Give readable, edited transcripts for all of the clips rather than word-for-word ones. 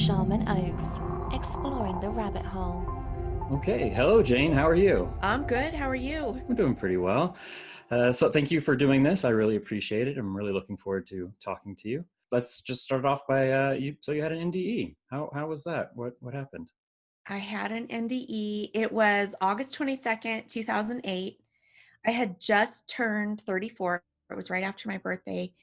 Shaman Oaks, exploring the rabbit hole. Okay. Hello, Jane. How are you? I'm good. How are you? I'm doing pretty well. So thank you for doing this. I really appreciate it. I'm really looking forward to talking to you. Let's just start off by you. So you had an NDE. How was that? What happened? I had an NDE. It was August 22nd, 2008. I had just turned 34. It was right after my birthday.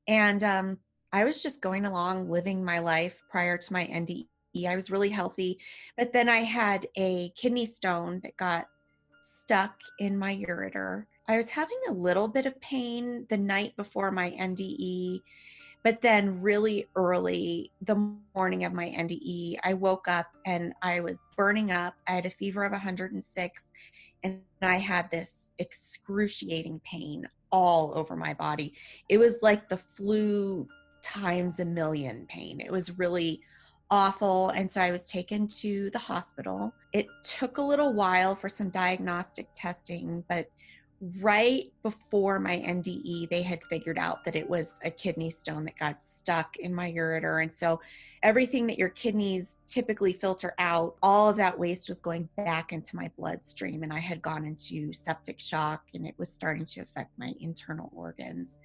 And I was just going along living my life prior to my NDE. I was really healthy. But then I had a kidney stone that got stuck in my ureter. I was having a little bit of pain the night before my NDE. But then, really early, the morning of my NDE, I woke up and I was burning up. I had a fever of 106, and I had this excruciating pain all over my body. It was like the flu times a million pain. It was really awful. And so I was taken to the hospital. It took a little while for some diagnostic testing, but right before my NDE, they had figured out that it was a kidney stone that got stuck in my ureter. And so everything that your kidneys typically filter out, all of that waste was going back into my bloodstream. And I had gone into septic shock and it was starting to affect my internal organs.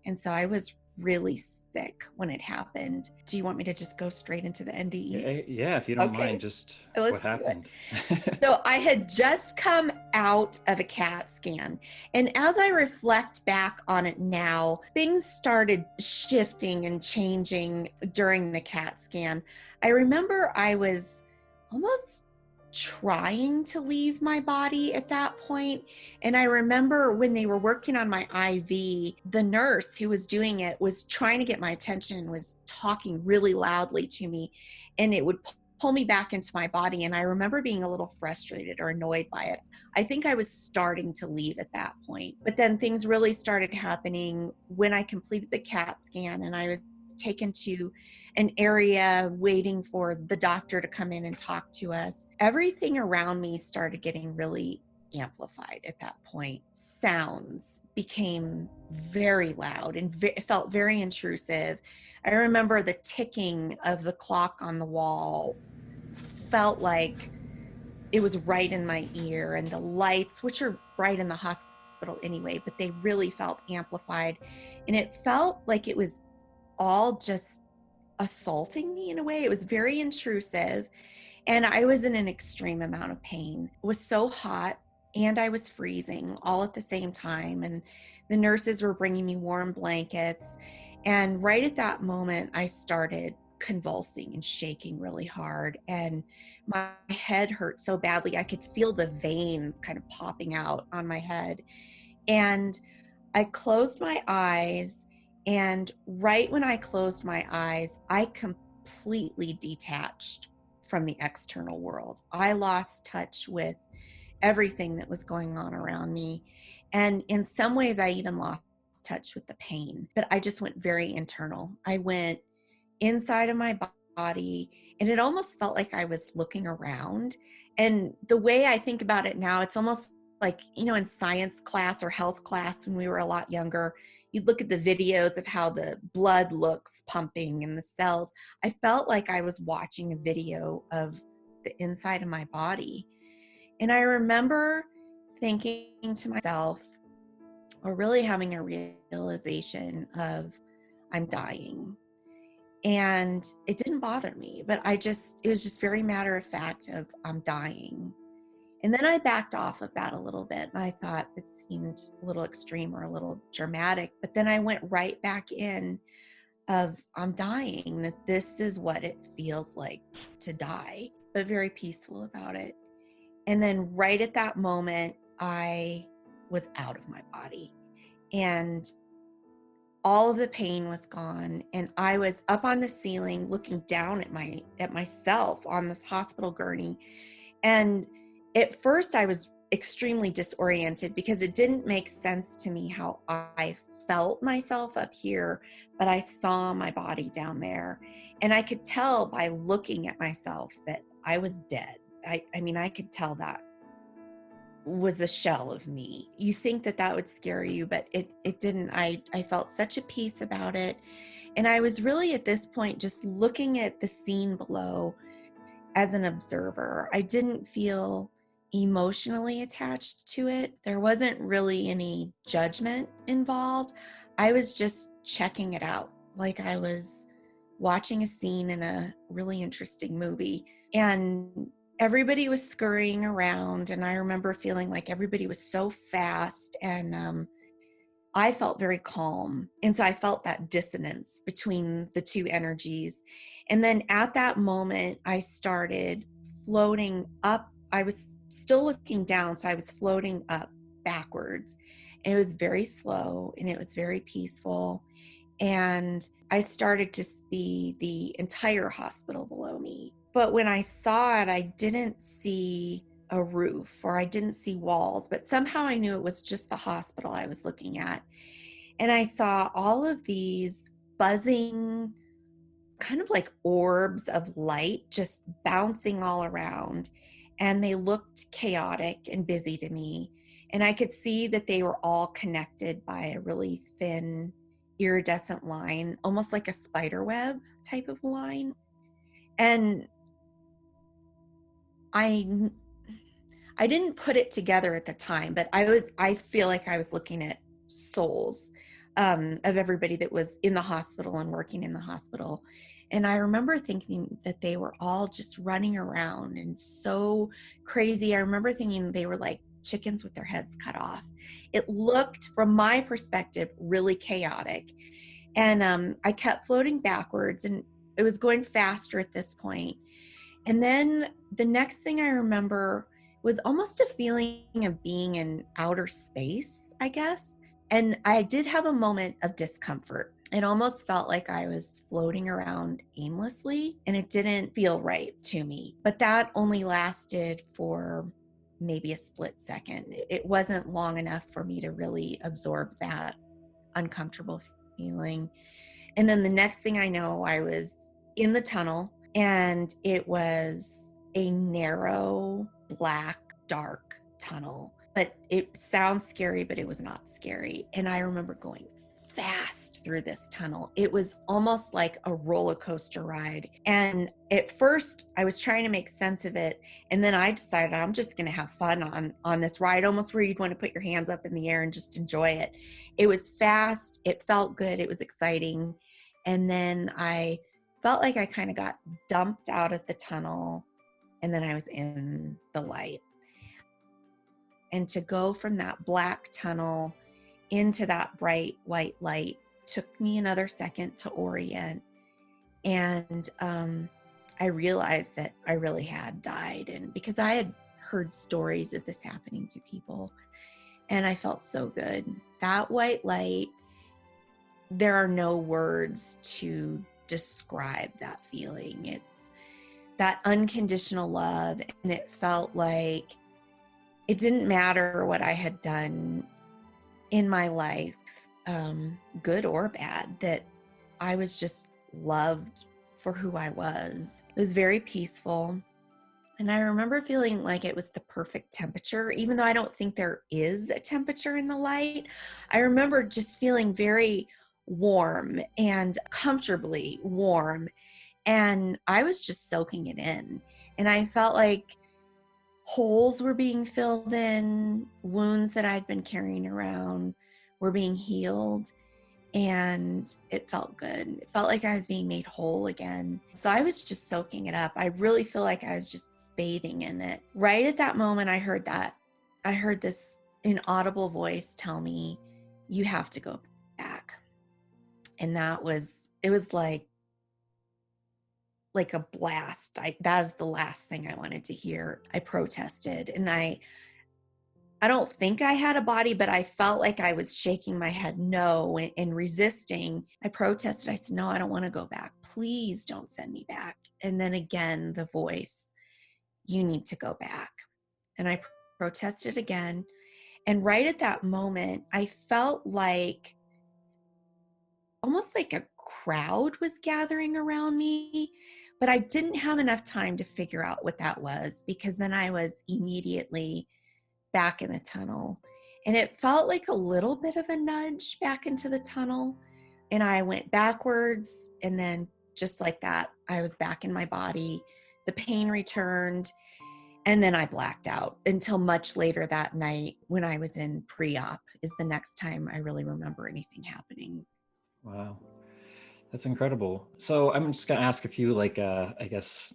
And so I was really sick when it happened. Do you want me to just go straight into the NDE? Yeah, if you don't mind, Okay, just what let's do it. happened? So I had just come out of a CAT scan. And as I reflect back on it now, things started shifting and changing during the CAT scan. I remember I was almost trying to leave my body at that point. And I remember when they were working on my IV, the nurse who was doing it was trying to get my attention, was talking really loudly to me, and it would pull me back into my body. And I remember being a little frustrated or annoyed by it. I think I was starting to leave at that point. But then things really started happening when I completed the CAT scan and I was taken to an area waiting for the doctor to come in and talk to us. Everything around me started getting really amplified at that point. Sounds became very loud and it felt very intrusive. I remember the ticking of the clock on the wall felt like it was right in my ear, and the lights, which are bright in the hospital anyway, but they really felt amplified. And it felt like it was all just assaulting me in a way. It was very intrusive. And I was in an extreme amount of pain. It was so hot and I was freezing all at the same time. And the nurses were bringing me warm blankets. And right at that moment, I started convulsing and shaking really hard. And my head hurt so badly. I could feel the veins kind of popping out on my head. And I closed my eyes. And right when I closed my eyes, I completely detached from the external world. I lost touch with everything that was going on around me. And in some ways, I even lost touch with the pain, but I just went very internal. I went inside of my body, and it almost felt like I was looking around. And the way I think about it now, it's almost like, in science class or health class when we were a lot younger, you'd look at the videos of how the blood looks pumping and the cells. I felt like I was watching a video of the inside of my body. And I remember thinking to myself, or really having a realization of, I'm dying. And it didn't bother me, but it was just very matter of fact of, I'm dying. And then I backed off of that a little bit. And I thought it seemed a little extreme or a little dramatic. But then I went right back in of, I'm dying, that this is what it feels like to die, but very peaceful about it. And then right at that moment, I was out of my body. And all of the pain was gone, and I was up on the ceiling looking down at myself on this hospital gurney. And at first I was extremely disoriented because it didn't make sense to me how I felt myself up here, but I saw my body down there. And I could tell by looking at myself that I was dead. I mean, I could tell that was a shell of me. You think that would scare you, but it didn't. I felt such a peace about it. And I was really at this point just looking at the scene below as an observer. I didn't feel emotionally attached to it. There wasn't really any judgment involved. I was just checking it out, like I was watching a scene in a really interesting movie. And everybody was scurrying around, and I remember feeling like everybody was so fast, and I felt very calm. And so I felt that dissonance between the two energies. And then at that moment, I started floating up. I was still looking down, so I was floating up backwards. And it was very slow and it was very peaceful. And I started to see the entire hospital below me. But when I saw it, I didn't see a roof or I didn't see walls, but somehow I knew it was just the hospital I was looking at. And I saw all of these buzzing, kind of like orbs of light just bouncing all around. And they looked chaotic and busy to me. And I could see that they were all connected by a really thin, iridescent line, almost like a spider web type of line. And I didn't put it together at the time, but I feel like I was looking at souls of everybody that was in the hospital and working in the hospital. And I remember thinking that they were all just running around and so crazy. I remember thinking they were like chickens with their heads cut off. It looked, from my perspective, really chaotic. And I kept floating backwards, and it was going faster at this point. And then the next thing I remember was almost a feeling of being in outer space, I guess. And I did have a moment of discomfort. It almost felt like I was floating around aimlessly, and it didn't feel right to me. But that only lasted for maybe a split second. It wasn't long enough for me to really absorb that uncomfortable feeling. And then the next thing I know, I was in the tunnel, and it was a narrow, black, dark tunnel. But it sounds scary, but it was not scary. And I remember going fast through this tunnel. It was almost like a roller coaster ride. And at first, I was trying to make sense of it. And then I decided I'm just going to have fun on this ride, almost where you'd want to put your hands up in the air and just enjoy it. It was fast. It felt good. It was exciting. And then I felt like I kind of got dumped out of the tunnel, and then I was in the light. And to go from that black tunnel into that bright white light took me another second to orient. And I realized that I really had died, and because I had heard stories of this happening to people, and I felt so good. That white light, there are no words to describe that feeling. It's that unconditional love, and it felt like it didn't matter what I had done in my life, good or bad, that I was just loved for who I was. It was very peaceful. And I remember feeling like it was the perfect temperature, even though I don't think there is a temperature in the light. I remember just feeling very warm and comfortably warm. And I was just soaking it in. And I felt like holes were being filled in, wounds that I'd been carrying around were being healed, and it felt good. It felt like I was being made whole again. So I was just soaking it up. I really feel like I was just bathing in it. Right at that moment, I heard this inaudible voice tell me, "You have to go back." And it was like a blast. That is the last thing I wanted to hear. I protested, and I don't think I had a body, but I felt like I was shaking my head no and resisting. I protested. I said, "No, I don't want to go back. Please don't send me back." And then again, the voice, "You need to go back." And I protested again. And right at that moment, I felt like almost like a crowd was gathering around me, but I didn't have enough time to figure out what that was, because then I was immediately back in the tunnel. And it felt like a little bit of a nudge back into the tunnel, and I went backwards, and then just like that, I was back in my body. The pain returned, and then I blacked out until much later that night when I was in pre-op is the next time I really remember anything happening. Wow. That's incredible. So I'm just gonna ask a few I guess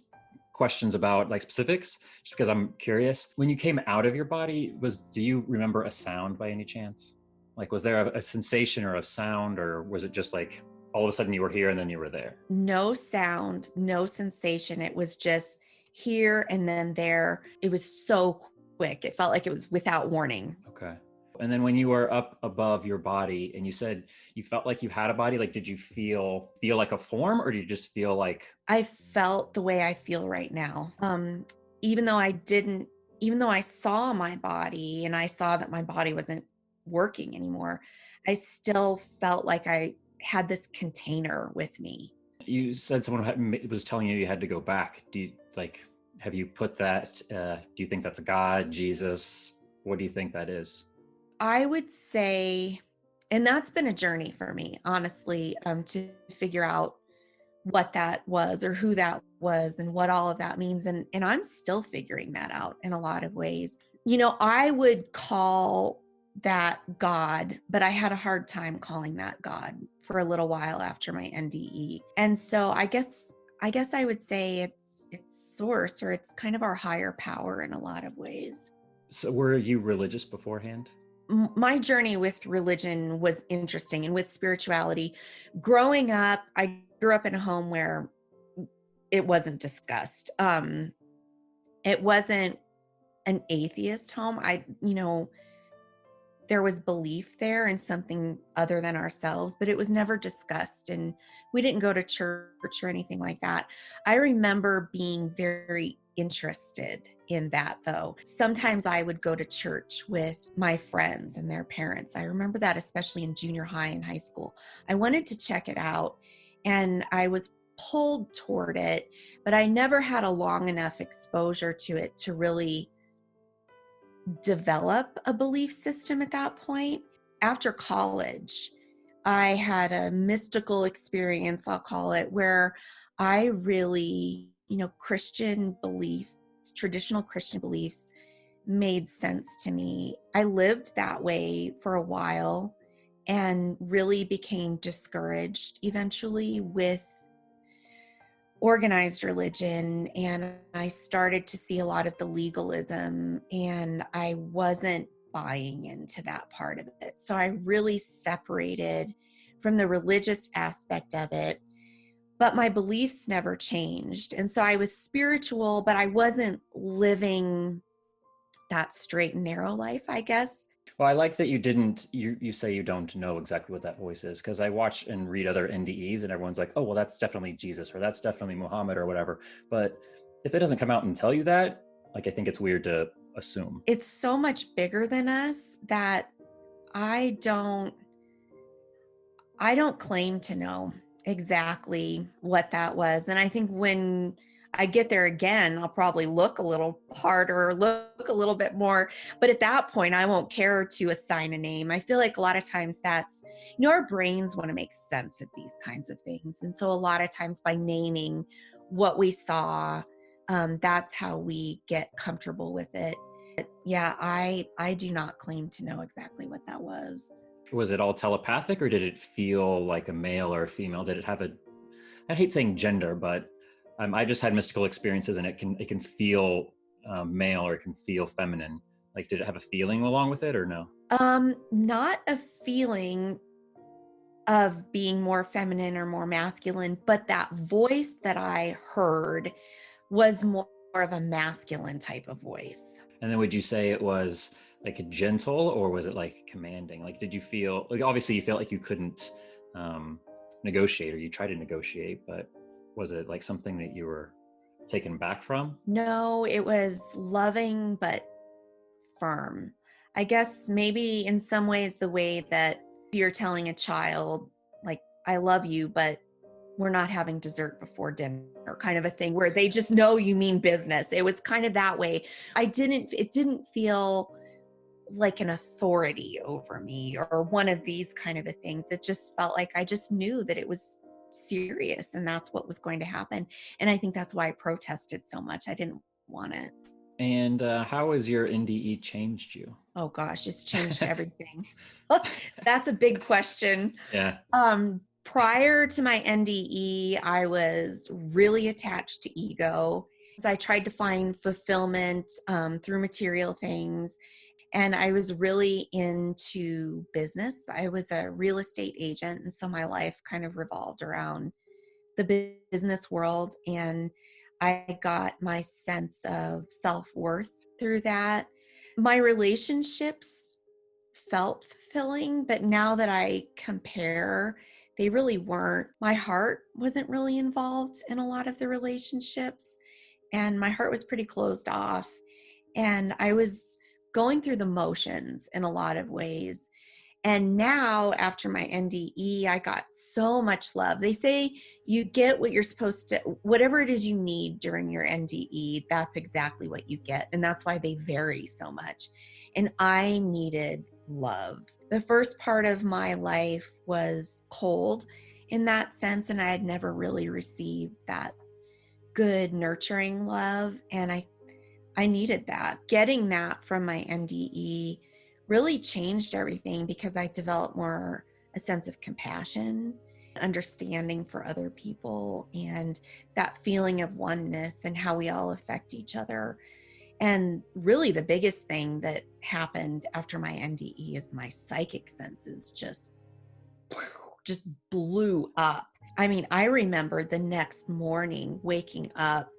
questions about like specifics, just because I'm curious. When you came out of your body, do you remember a sound by any chance? Like, was there a sensation or a sound, or was it just like all of a sudden you were here and then you were there? No sound, no sensation. It was just here and then there. It was so quick. It felt like it was without warning. Okay. And then when you were up above your body and you said you felt like you had a body, like did you feel like a form, or did you just feel like? I felt the way I feel right now. Even though I saw my body and I saw that my body wasn't working anymore, I still felt like I had this container with me. You said someone was telling you had to go back. Do you have you put that, do you think that's a God, Jesus? What do you think that is? I would say, and that's been a journey for me, honestly, to figure out what that was or who that was and what all of that means. And I'm still figuring that out in a lot of ways. I would call that God, but I had a hard time calling that God for a little while after my NDE. And so I guess I would say it's source, or it's kind of our higher power in a lot of ways. So were you religious beforehand? My journey with religion was interesting, and with spirituality. Growing up, I grew up in a home where it wasn't discussed. It wasn't an atheist home. There was belief there in something other than ourselves, but it was never discussed, and we didn't go to church or anything like that. I remember being very interested in that, though. Sometimes I would go to church with my friends and their parents. I remember that, especially in junior high and high school. I wanted to check it out, and I was pulled toward it, but I never had a long enough exposure to it to really develop a belief system at that point. After college, I had a mystical experience, I'll call it, where I really, Christian beliefs, traditional Christian beliefs made sense to me. I lived that way for a while and really became discouraged eventually with organized religion, and I started to see a lot of the legalism, and I wasn't buying into that part of it. So I really separated from the religious aspect of it, but my beliefs never changed. And so I was spiritual, but I wasn't living that straight and narrow life, I guess. Well, I like that you say you don't know exactly what that voice is, because I watch and read other NDEs and everyone's like, oh, well, that's definitely Jesus, or that's definitely Muhammad, or whatever. But if it doesn't come out and tell you that, I think it's weird to assume. It's so much bigger than us that I don't claim to know exactly what that was. And I think when I get there again, I'll probably look a little harder, look a little bit more. But at that point, I won't care to assign a name. I feel like a lot of times that's, our brains want to make sense of these kinds of things. And so a lot of times by naming what we saw, that's how we get comfortable with it. But yeah, I do not claim to know exactly what that was. Was it all telepathic, or did it feel like a male or a female? Did it have I hate saying gender, but I just had mystical experiences, and it can feel male, or it can feel feminine. Like, did it have a feeling along with it, or no? Not a feeling of being more feminine or more masculine, but that voice that I heard was more of a masculine type of voice. And then would you say it was like a gentle, or was it like commanding? Like, did you feel like, obviously you felt like you couldn't negotiate, or you tried to negotiate, but was it like something that you were taken back from? No, it was loving but firm. I guess maybe in some ways the way that you're telling a child, like, I love you, but we're not having dessert before dinner, kind of a thing, where they just know you mean business. It was kind of that way. It didn't feel like an authority over me or one of these kind of things. It just felt like I just knew that it was serious and that's what was going to happen. And I think that's why I protested so much. I didn't want it. And how has your NDE changed you? Oh gosh, it's changed everything. That's a big question. Yeah. Prior to my NDE, I was really attached to ego. I tried to find fulfillment through material things, and I was really into business. I was a real estate agent, and so my life kind of revolved around the business world, and I got my sense of self-worth through that. My relationships felt fulfilling, but now that I compare, they really weren't. My heart wasn't really involved in a lot of the relationships, and my heart was pretty closed off. And I was going through the motions in a lot of ways. And now, after my NDE, I got so much love. They say you get what you're supposed to, whatever it is you need during your NDE, that's exactly what you get. And that's why they vary so much. And I needed love. The first part of my life was cold in that sense, and I had never really received that good, nurturing love. And I needed that. Getting that from my NDE really changed everything because I developed more a sense of compassion, understanding for other people, and that feeling of oneness and how we all affect each other. And really the biggest thing that happened after my NDE is my psychic senses just blew up. I mean, I remember the next morning waking up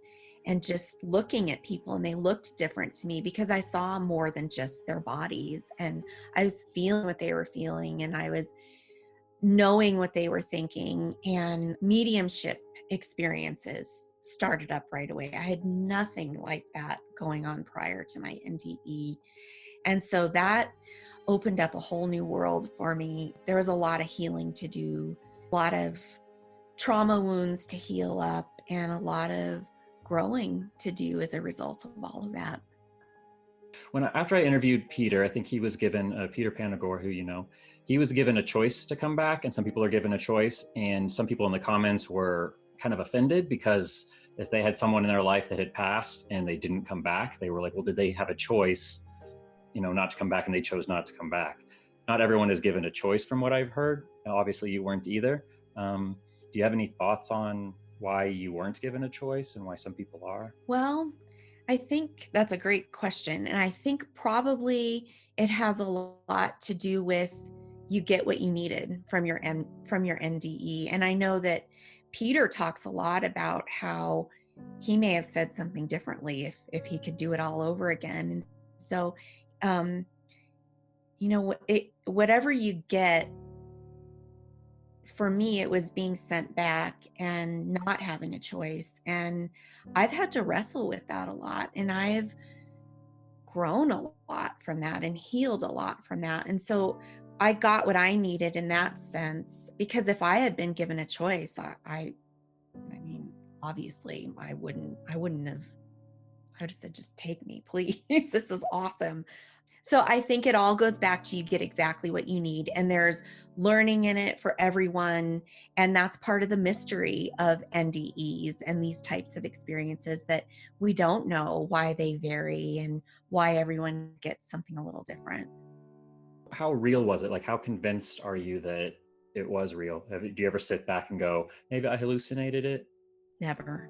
and just looking at people, and they looked different to me because I saw more than just their bodies, and I was feeling what they were feeling, and I was knowing what they were thinking. And mediumship experiences started up right away. I had nothing like that going on prior to my NDE. And so that opened up a whole new world for me. There was a lot of healing to do, a lot of trauma wounds to heal up, and a lot of growing to do as a result of all of that. After I interviewed Peter, I think he was given Peter Panagore, who you know, he was given a choice to come back, and some people are given a choice, and some people in the comments were kind of offended because if they had someone in their life that had passed and they didn't come back, they were like, well, did they have a choice, you know, not to come back, and they chose not to come back? Not everyone is given a choice, from what I've heard. Obviously, you weren't either. Do you have any thoughts on why you weren't given a choice and why some people are? Well, I think that's a great question. And I think probably it has a lot to do with you get what you needed from your NDE. And I know that Peter talks a lot about how he may have said something differently if he could do it all over again. And so, you know, whatever you get, for me, it was being sent back and not having a choice. And I've had to wrestle with that a lot. And I've grown a lot from that and healed a lot from that. And so I got what I needed in that sense, because if I had been given a choice, I mean, obviously I wouldn't have, I would have said, just take me, please. This is awesome. So I think it all goes back to you get exactly what you need, and there's learning in it for everyone. And that's part of the mystery of NDEs and these types of experiences, that we don't know why they vary and why everyone gets something a little different. How real was it? Like, how convinced are you that it was real? Do you ever sit back and go, maybe I hallucinated it? Never.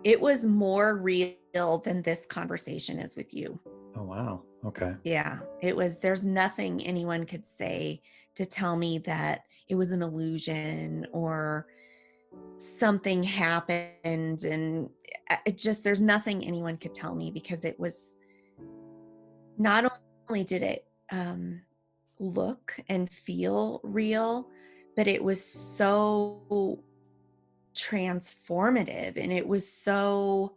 It was more real than this conversation is with you. Oh, wow. Okay. Yeah, it was. There's nothing anyone could say to tell me that it was an illusion or something happened. And there's nothing anyone could tell me, because it was, not only did it look and feel real, but it was so transformative, and it was so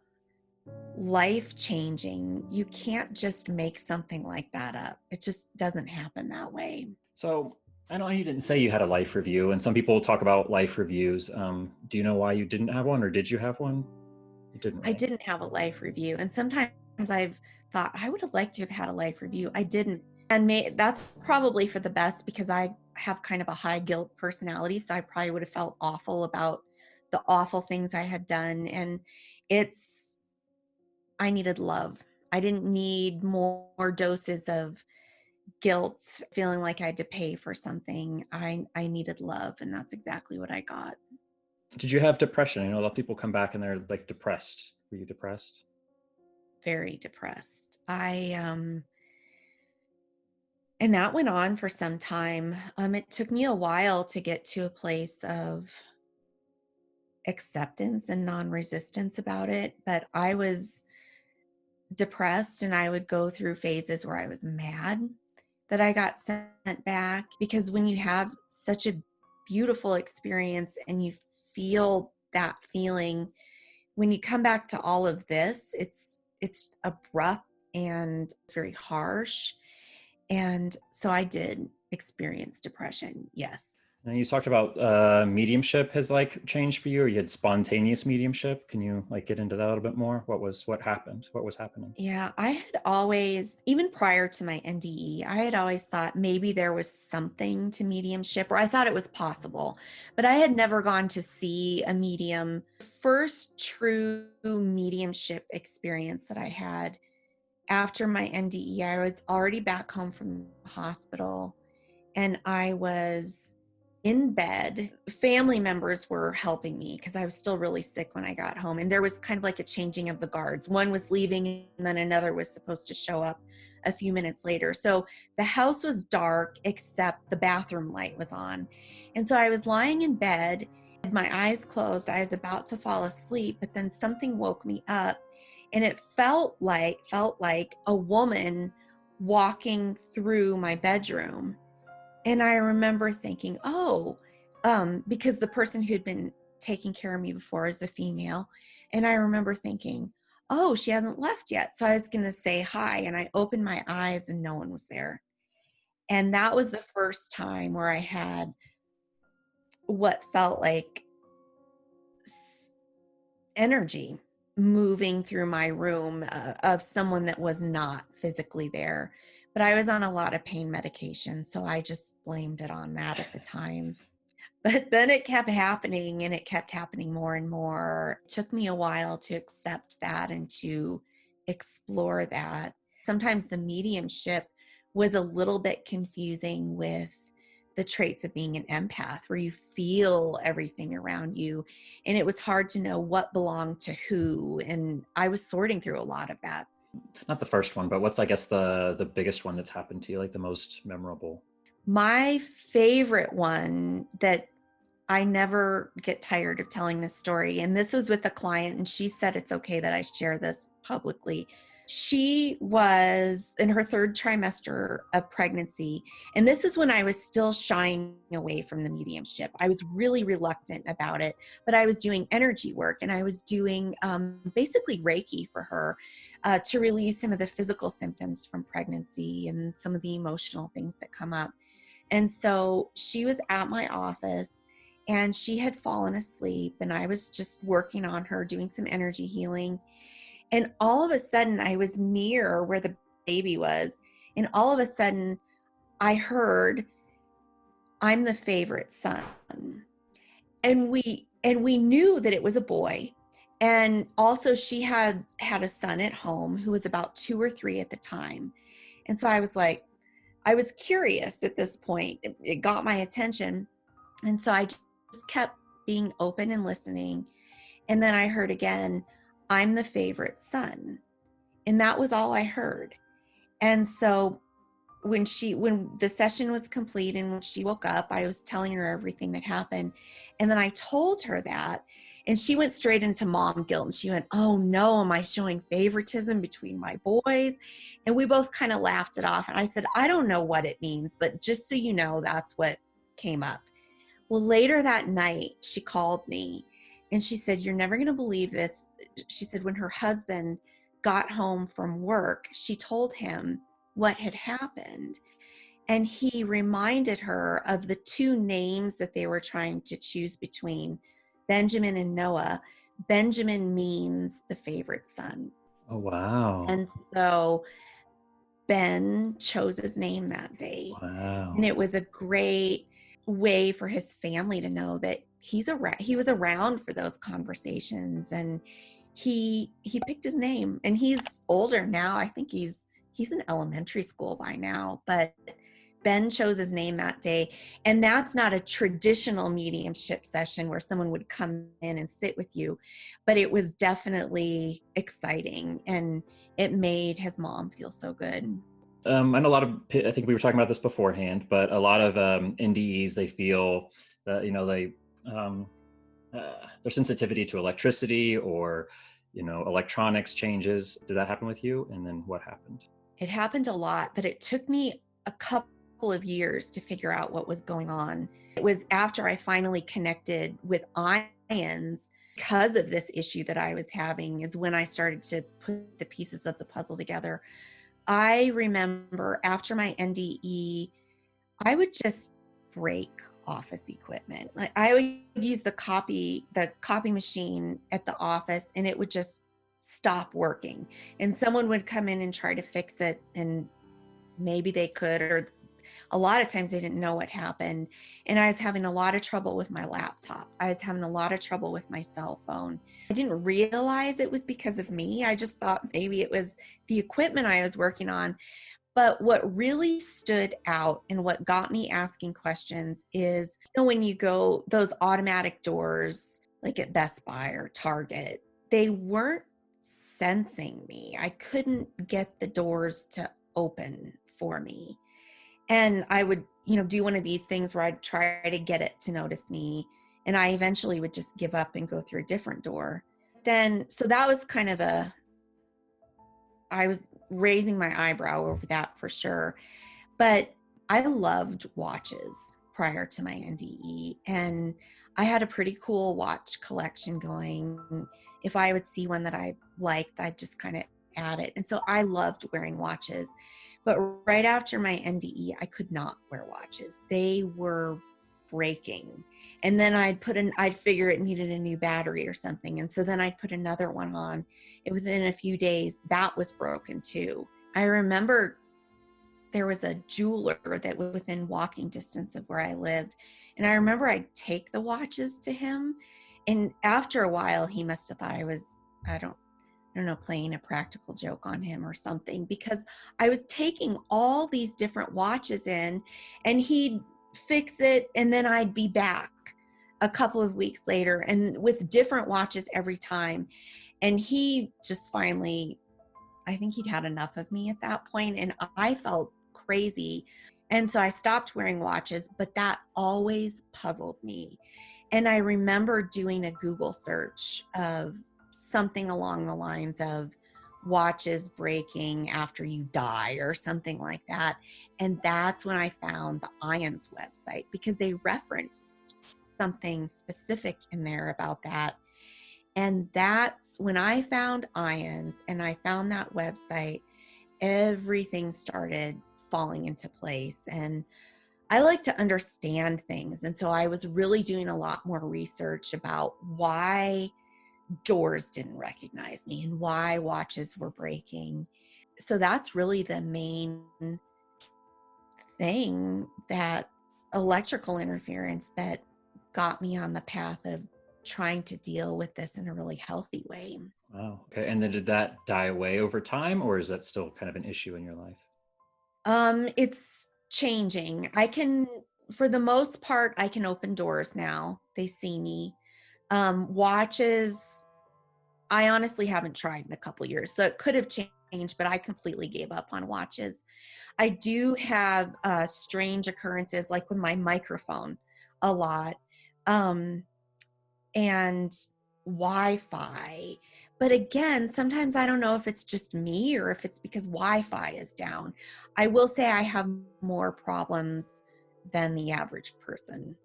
life-changing. You can't just make something like that up. It just doesn't happen that way. So I know you didn't say you had a life review, and some people talk about life reviews. Do you know why you didn't have one, or did you have one? You didn't, I right? didn't have a life review, and sometimes I've thought I would have liked to have had a life review. I didn't. And that's probably for the best, because I have kind of a high guilt personality. So I probably would have felt awful about the awful things I had done. And I needed love. I didn't need more doses of guilt, feeling like I had to pay for something. I needed love. And that's exactly what I got. Did you have depression? I know a lot of people come back and they're like depressed. Were you depressed? Very depressed. And that went on for some time. It took me a while to get to a place of acceptance and non-resistance about it, but I was depressed, and I would go through phases where I was mad that I got sent back, because when you have such a beautiful experience and you feel that feeling, when you come back to all of this, it's abrupt and it's very harsh. And so I did experience depression. Yes. And you talked about mediumship has like changed for you, or you had spontaneous mediumship. Can you like get into that a little bit more? What happened? What was happening? Yeah, I had always, even prior to my NDE, I had always thought maybe there was something to mediumship, or I thought it was possible, but I had never gone to see a medium. First true mediumship experience that I had after my NDE, I was already back home from the hospital, and I was in bed. Family members were helping me because I was still really sick when I got home. And there was kind of like a changing of the guards. One was leaving and then another was supposed to show up a few minutes later. So the house was dark except the bathroom light was on. And so I was lying in bed, my eyes closed. I was about to fall asleep, but then something woke me up, and it felt like a woman walking through my bedroom. And I remember thinking, because the person who'd been taking care of me before is a female. And I remember thinking, oh, she hasn't left yet. So I was going to say hi. And I opened my eyes and no one was there. And that was the first time where I had what felt like energy moving through my room of someone that was not physically there. But I was on a lot of pain medication, so I just blamed it on that at the time. But then it kept happening, and it kept happening more and more. It took me a while to accept that and to explore that. Sometimes the mediumship was a little bit confusing with the traits of being an empath, where you feel everything around you. And it was hard to know what belonged to who. And I was sorting through a lot of that. Not the first one, but what's, I guess, the biggest one that's happened to you, like the most memorable? My favorite one that I never get tired of telling this story, and this was with a client, and she said it's okay that I share this publicly. She was in her third trimester of pregnancy, and this is when I was still shying away from the mediumship. I was really reluctant about it, but I was doing energy work, and I was doing basically Reiki for her to relieve some of the physical symptoms from pregnancy and some of the emotional things that come up. And so she was at my office, and she had fallen asleep, and I was just working on her, doing some energy healing. And all of a sudden, I was near where the baby was. And all of a sudden, I heard, "I'm the favorite son." And we knew that it was a boy. And also she had a son at home who was about 2 or 3 at the time. And so I was like, I was curious at this point. It got my attention. And so I just kept being open and listening. And then I heard again, "I'm the favorite son." And that was all I heard. And so when the session was complete and when she woke up, I was telling her everything that happened. And then I told her that, and she went straight into mom guilt. And she went, "Oh no, am I showing favoritism between my boys?" And we both kind of laughed it off. And I said, "I don't know what it means, but just so you know, that's what came up." Well, later that night, she called me and she said, "You're never going to believe this." She said when her husband got home from work, she told him what had happened. And he reminded her of the 2 names that they were trying to choose between, Benjamin and Noah. Benjamin means the favorite son. Oh, wow. And so Ben chose his name that day. And Wow. it was a great way for his family to know that he was around for those conversations, and he picked his name. And he's older now. I think he's in elementary school by now, but Ben chose his name that day. And that's not a traditional mediumship session where someone would come in and sit with you, but it was definitely exciting, and it made his mom feel so good. And a lot of, I think we were talking about this beforehand, but a lot of NDEs, they feel that, um, their sensitivity to electricity or, electronics changes. Did that happen with you? And then what happened? It happened a lot, but it took me a couple of years to figure out what was going on. It was after I finally connected with ions because of this issue that I was having, is when I started to put the pieces of the puzzle together. I remember after my NDE, I would just break office equipment. Like I would use the copy machine at the office, and it would just stop working. And someone would come in and try to fix it, and maybe they could, or a lot of times they didn't know what happened. And I was having a lot of trouble with my laptop. I was having a lot of trouble with my cell phone. I didn't realize it was because of me. I just thought maybe it was the equipment I was working on. But what really stood out and what got me asking questions is, when you go those automatic doors, like at Best Buy or Target, they weren't sensing me. I couldn't get the doors to open for me. And I would, do one of these things where I'd try to get it to notice me. And I eventually would just give up and go through a different door. So that was kind of I was raising my eyebrow over that for sure. But I loved watches prior to my NDE. And I had a pretty cool watch collection going. If I would see one that I liked, I'd just kind of add it. And so I loved wearing watches. But right after my NDE, I could not wear watches. They were breaking. And then I'd figure it needed a new battery or something. And so then I'd put another one on. And within a few days, that was broken too. I remember there was a jeweler that was within walking distance of where I lived. And I remember I'd take the watches to him. And after a while, he must have thought I was, I don't know, playing a practical joke on him or something, because I was taking all these different watches in, and he'd fix it, and then I'd be back a couple of weeks later and with different watches every time. And he just finally, I think he'd had enough of me at that point, and I felt crazy. And so I stopped wearing watches, but that always puzzled me. And I remember doing a Google search of something along the lines of watches breaking after you die or something like that. And that's when I found the IONS website, because they referenced something specific in there about that. And that's when I found IONS and I found that website, everything started falling into place. And I like to understand things. And so I was really doing a lot more research about why doors didn't recognize me and why watches were breaking. So that's really the main thing, that electrical interference, that got me on the path of trying to deal with this in a really healthy way. Wow. Okay. And then did that die away over time, or is that still kind of an issue in your life? It's changing. For the most part, I can open doors now. They see me. Watches, I honestly haven't tried in a couple years, so it could have changed, but I completely gave up on watches. I do have strange occurrences, like with my microphone a lot, and Wi-Fi. But again, sometimes I don't know if it's just me or if it's because Wi-Fi is down. I will say I have more problems than the average person.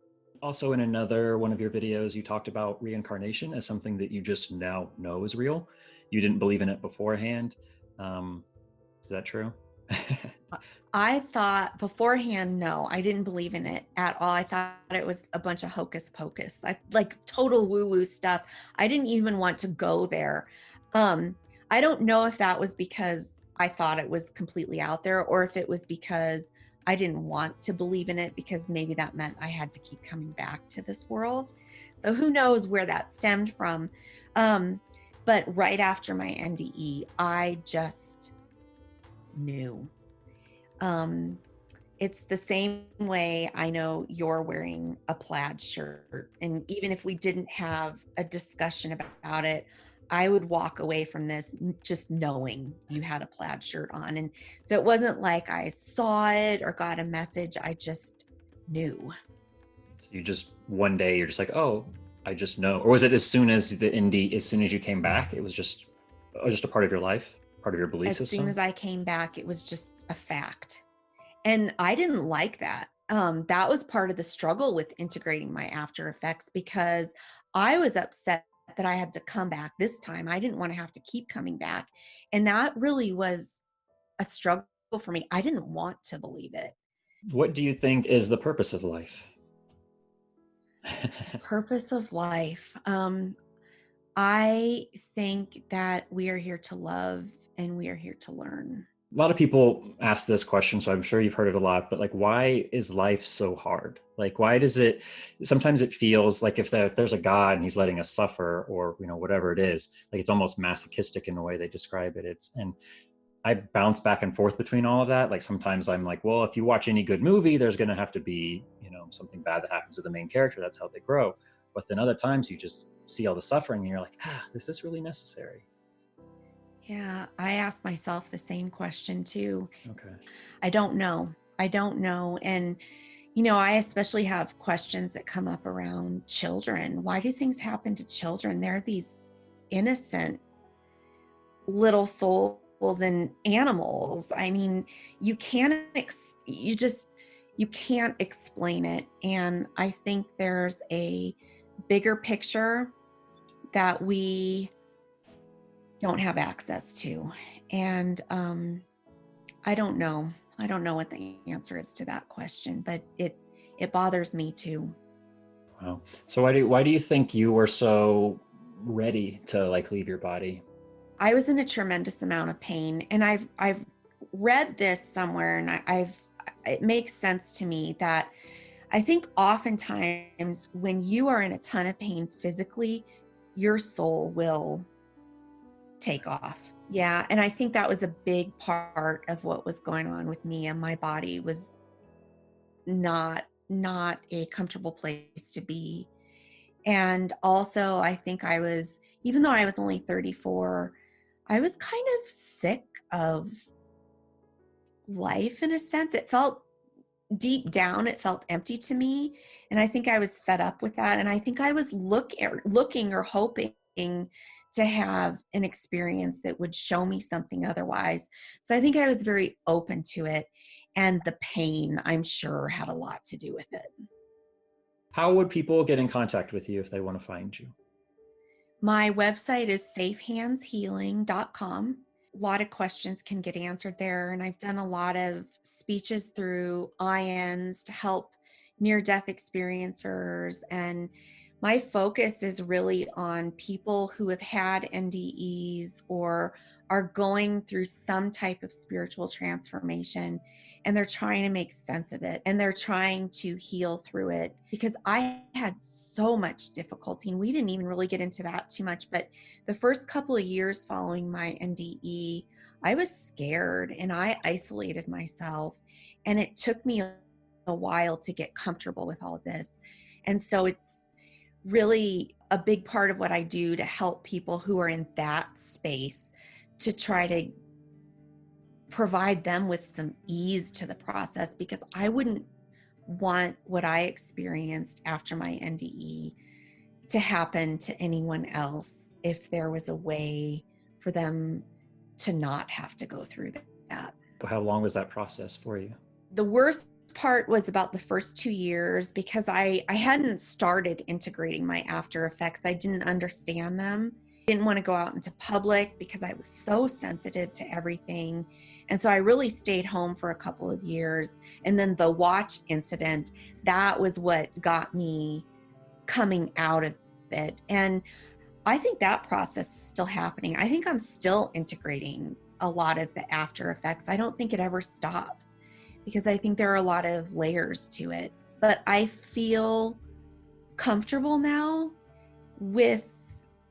Also, in another one of your videos, you talked about reincarnation as something that you just now know is real. You didn't believe in it beforehand. Is that true? I thought beforehand, no, I didn't believe in it at all. I thought it was a bunch of hocus pocus, like total woo-woo stuff. I didn't even want to go there. I don't know if that was because I thought it was completely out there, or if it was because I didn't want to believe in it, because maybe that meant I had to keep coming back to this world. So who knows where that stemmed from. But right after my NDE, I just knew. It's the same way I know you're wearing a plaid shirt. And even if we didn't have a discussion about it, I would walk away from this just knowing you had a plaid shirt on. And so it wasn't like I saw it or got a message. I just knew. You just one day you're just like, oh, I just know. Or was it as soon as as soon as you came back, it was just a part of your life, part of your belief system? As soon as I came back, it was just a fact. And I didn't like that. That was part of the struggle with integrating my after effects, because I was upset that I had to come back this time. I didn't want to have to keep coming back. And that really was a struggle for me. I didn't want to believe it. What do you think is the purpose of life? Purpose of life. I think that we are here to love and we are here to learn. A lot of people ask this question, so I'm sure you've heard it a lot, but like, why is life so hard? Like, why does it, sometimes it feels like if there's a God and he's letting us suffer, or, whatever it is, like it's almost masochistic in the way they describe it. And I bounce back and forth between all of that. Like sometimes I'm like, well, if you watch any good movie, there's going to have to be, something bad that happens to the main character. That's how they grow. But then other times you just see all the suffering and you're like, is this really necessary? Yeah, I ask myself the same question too. Okay. I don't know. And, I especially have questions that come up around children. Why do things happen to children? They're these innocent little souls and animals. I mean, you can't explain it. And I think there's a bigger picture that we don't have access to. And I don't know what the answer is to that question, but it bothers me too. Wow. So why do you think you were so ready to like leave your body? I was in a tremendous amount of pain, and I've read this somewhere, and it makes sense to me that I think oftentimes when you are in a ton of pain physically, your soul will take off. Yeah. And I think that was a big part of what was going on with me, and my body was not a comfortable place to be. And also I think even though I was only 34, I was kind of sick of life in a sense. It felt deep down, it felt empty to me. And I think I was fed up with that. And I think I was looking or hoping to have an experience that would show me something otherwise. So I think I was very open to it. And the pain, I'm sure, had a lot to do with it. How would people get in contact with you if they want to find you? My website is safehandshealing.com. A lot of questions can get answered there. And I've done a lot of speeches through INs to help near-death experiencers. And my focus is really on people who have had NDEs or are going through some type of spiritual transformation, and they're trying to make sense of it, and they're trying to heal through it. Because I had so much difficulty, and we didn't even really get into that too much, but the first couple of years following my NDE, I was scared and I isolated myself, and it took me a while to get comfortable with all of this. And so it's really a big part of what I do to help people who are in that space, to try to provide them with some ease to the process, because I wouldn't want what I experienced after my NDE to happen to anyone else if there was a way for them to not have to go through that. How long was that process for you? The worst part was about the first 2 years, because I hadn't started integrating my after effects. I didn't understand them. I didn't want to go out into public because I was so sensitive to everything. And so I really stayed home for a couple of years. And then the watch incident, that was what got me coming out of it. And I think that process is still happening. I think I'm still integrating a lot of the after effects. I don't think it ever stops because I think there are a lot of layers to it. But I feel comfortable now with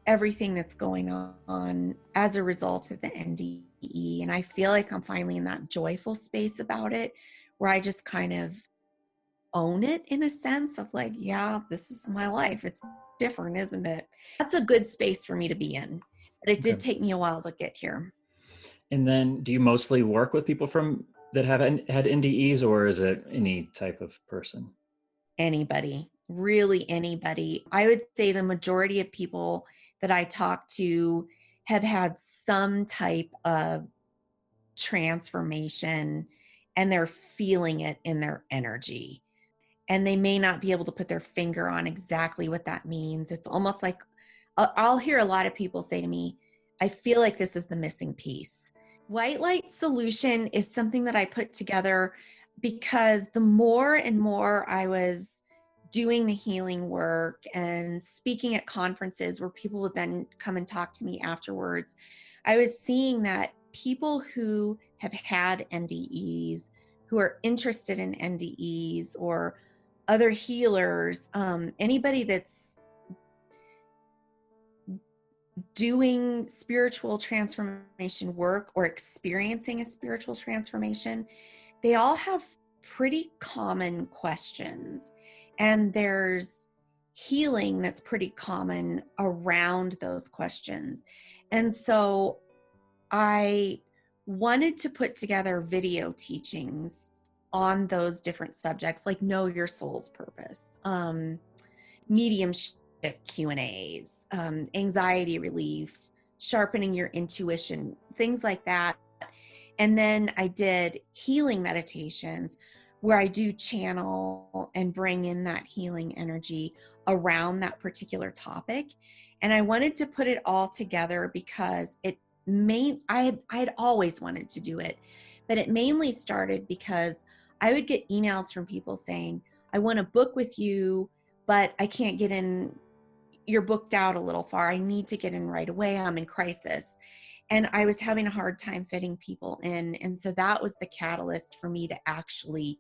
everything that's going on as a result of the NDE. And I feel like I'm finally in that joyful space about it where I just kind of own it in a sense of like, yeah, this is my life. It's different, isn't it? That's a good space for me to be in. But it did Okay. take me a while to get here. And then do you mostly work with people that have had NDEs, or is it any type of person? Anybody, really anybody. I would say the majority of people that I talk to have had some type of transformation and they're feeling it in their energy. And they may not be able to put their finger on exactly what that means. It's almost like I'll hear a lot of people say to me, I feel like this is the missing piece. White light solution is something that I put together because the more and more I was doing the healing work and speaking at conferences where people would then come and talk to me afterwards, I was seeing that people who have had NDEs, who are interested in NDEs or other healers, anybody that's doing spiritual transformation work or experiencing a spiritual transformation, they all have pretty common questions. And there's healing that's pretty common around those questions. And so I wanted to put together video teachings on those different subjects, like know your soul's purpose, mediumship Q&As, anxiety relief, sharpening your intuition, things like that. And then I did healing meditations where I do channel and bring in that healing energy around that particular topic. And I wanted to put it all together because I had always wanted to do it, but it mainly started because I would get emails from people saying, I want to book with you, but I can't get in. You're booked out a little far. I need to get in right away. I'm in crisis. And I was having a hard time fitting people in. And so that was the catalyst for me to actually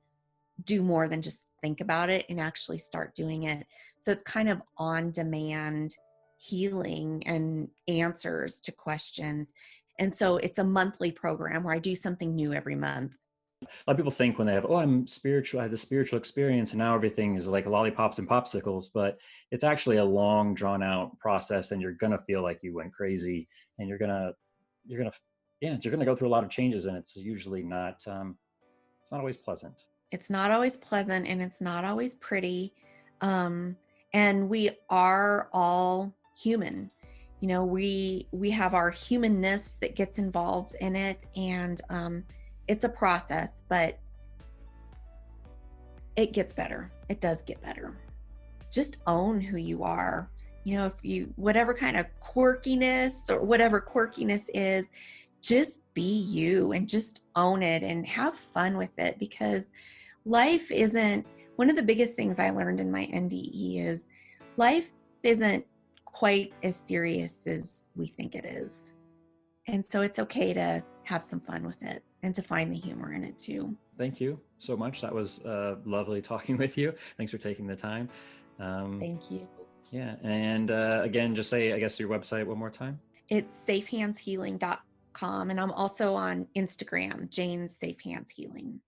do more than just think about it and actually start doing it. So it's kind of on demand healing and answers to questions. And so it's a monthly program where I do something new every month. A lot of people think when they have, oh, I'm spiritual, I have the spiritual experience, and now everything is like lollipops and popsicles, but it's actually a long, drawn out process, and you're gonna feel like you went crazy, and you're gonna go through a lot of changes, and it's usually not, it's not always pleasant. It's not always pleasant and it's not always pretty. And we are all human. You know, we have our humanness that gets involved in it, and it's a process, but it gets better. It does get better. Just own who you are. You know, whatever kind of quirkiness or whatever quirkiness is, just be you and just own it and have fun with it, because life isn't, one of the biggest things I learned in my NDE is life isn't quite as serious as we think it is. And so it's okay to have some fun with it and to find the humor in it too. Thank you so much. That was lovely talking with you. Thanks for taking the time. Thank you. Yeah. And again, just say, I guess, your website one more time. It's safehandshealing.com. And I'm also on Instagram, Jane's Safe Hands Healing.